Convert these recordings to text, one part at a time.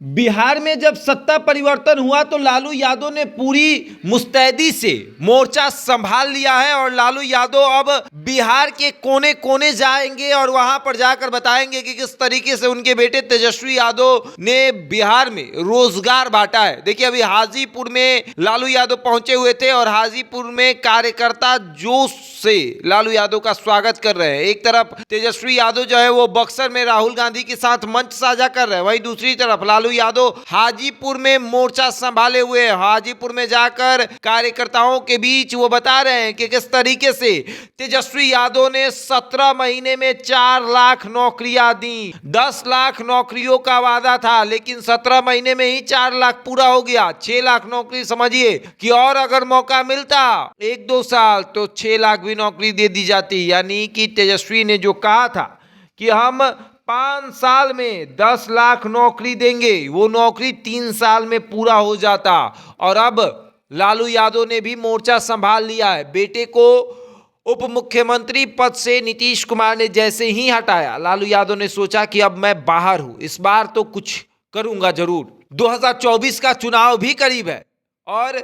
बिहार में जब सत्ता परिवर्तन हुआ तो लालू यादव ने पूरी मुस्तैदी से मोर्चा संभाल लिया है और लालू यादव अब बिहार के कोने कोने जाएंगे और वहां पर जाकर बताएंगे कि किस तरीके से उनके बेटे तेजस्वी यादव ने बिहार में रोजगार बांटा है। देखिए, अभी हाजीपुर में लालू यादव पहुंचे हुए थे और हाजीपुर में कार्यकर्ता जोश से लालू यादव का स्वागत कर रहे हैं। एक तरफ तेजस्वी यादव जो है वो बक्सर में राहुल गांधी के साथ मंच साझा कर रहे हैं, वहीं दूसरी तरफ लालू यादव हाजीपुर में मोर्चा संभाले हुए हैं। हाजीपुर में जाकर कार्यकर्ताओं के बीच वो बता रहे हैं कि किस तरीके से तेजस्वी यादव ने 17 महीने में 4 लाख नौकरियां दी। 10 लाख नौकरियों का वादा था, लेकिन 17 महीने में ही 4 लाख पूरा हो गया। 6 लाख नौकरी समझिए कि और अगर मौका मिलता 1-2 साल तो 6 लाख भी नौकरी दे दी जाती। यानी कि तेजस्वी ने जो कहा था कि हम 5 साल में 10 लाख नौकरी देंगे, वो नौकरी 3 साल में पूरा हो जाता। और अब लालू यादव ने भी मोर्चा संभाल लिया है। बेटे को उप मुख्यमंत्री पद से नीतीश कुमार ने जैसे ही हटाया, लालू यादव ने सोचा कि अब मैं बाहर हूं, इस बार तो कुछ करूंगा जरूर। 2024 का चुनाव भी करीब है और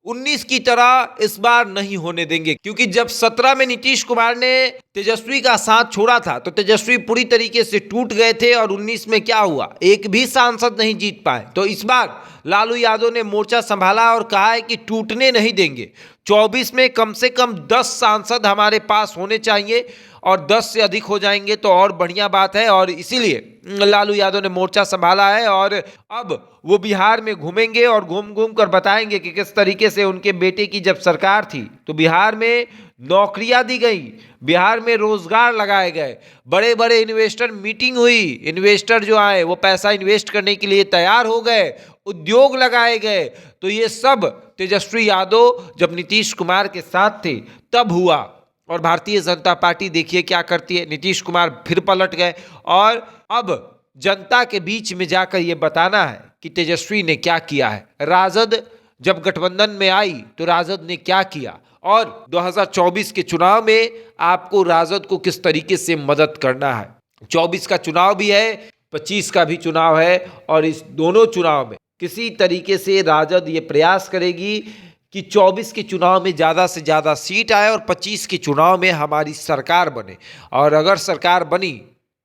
19 की तरह इस बार नहीं होने देंगे, क्योंकि जब 17 में नीतीश कुमार ने तेजस्वी का साथ छोड़ा था तो तेजस्वी पूरी तरीके से टूट गए थे और 19 में क्या हुआ, एक भी सांसद नहीं जीत पाए। तो इस बार लालू यादव ने मोर्चा संभाला और कहा है कि टूटने नहीं देंगे। 24 में कम से कम 10 सांसद हमारे पास होने चाहिए और 10 से अधिक हो जाएंगे तो और बढ़िया बात है। और इसीलिए लालू यादव ने मोर्चा संभाला है और अब वो बिहार में घूमेंगे और घूम घूम कर बताएंगे कि किस तरीके से उनके बेटे की जब सरकार थी तो बिहार में नौकरियां दी गई, बिहार में रोजगार लगाए गए, बड़े बड़े इन्वेस्टर मीटिंग हुई, इन्वेस्टर जो आए वो पैसा इन्वेस्ट करने के लिए तैयार हो गए, उद्योग लगाए गए। तो ये सब तेजस्वी यादव जब नीतीश कुमार के साथ थे तब हुआ। और भारतीय जनता पार्टी देखिए क्या करती है, नीतीश कुमार फिर पलट गए और अब जनता के बीच में जाकर ये बताना है कि तेजस्वी ने क्या किया है। राजद जब गठबंधन में आई तो राजद ने क्या किया और 2024 के चुनाव में आपको राजद को किस तरीके से मदद करना है। 24 का चुनाव भी है, 25 का भी चुनाव है और इस दोनों चुनाव में किसी तरीके से राजद ये प्रयास करेगी कि 24 के चुनाव में ज़्यादा से ज़्यादा सीट आए और 25 के चुनाव में हमारी सरकार बने। और अगर सरकार बनी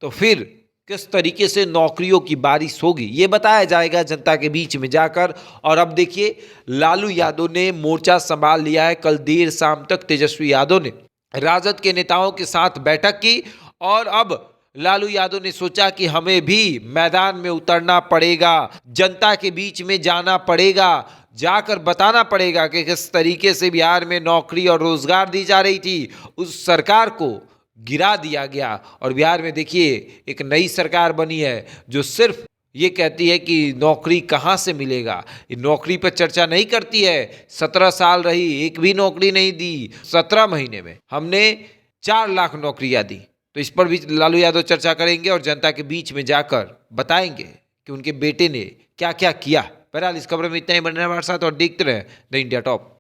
तो फिर किस तरीके से नौकरियों की बारिश होगी ये बताया जाएगा जनता के बीच में जाकर। और अब देखिए, लालू यादव ने मोर्चा संभाल लिया है। कल देर शाम तक तेजस्वी यादव ने राजद के नेताओं के साथ बैठक की और अब लालू यादव ने सोचा कि हमें भी मैदान में उतरना पड़ेगा, जनता के बीच में जाना पड़ेगा, जाकर बताना पड़ेगा कि किस तरीके से बिहार में नौकरी और रोजगार दी जा रही थी, उस सरकार को गिरा दिया गया। और बिहार में देखिए एक नई सरकार बनी है जो सिर्फ ये कहती है कि नौकरी कहाँ से मिलेगा, ये नौकरी पर चर्चा नहीं करती है। 17 साल रही, एक भी नौकरी नहीं दी। 17 महीने में हमने 4 लाख नौकरियां दी। तो इस पर भी लालू यादव चर्चा करेंगे और जनता के बीच में जाकर बताएंगे कि उनके बेटे ने क्या क्या किया। बहरहाल इस खबर में इतना ही। बने हमारे साथ और देखते रहे द इंडिया टॉप।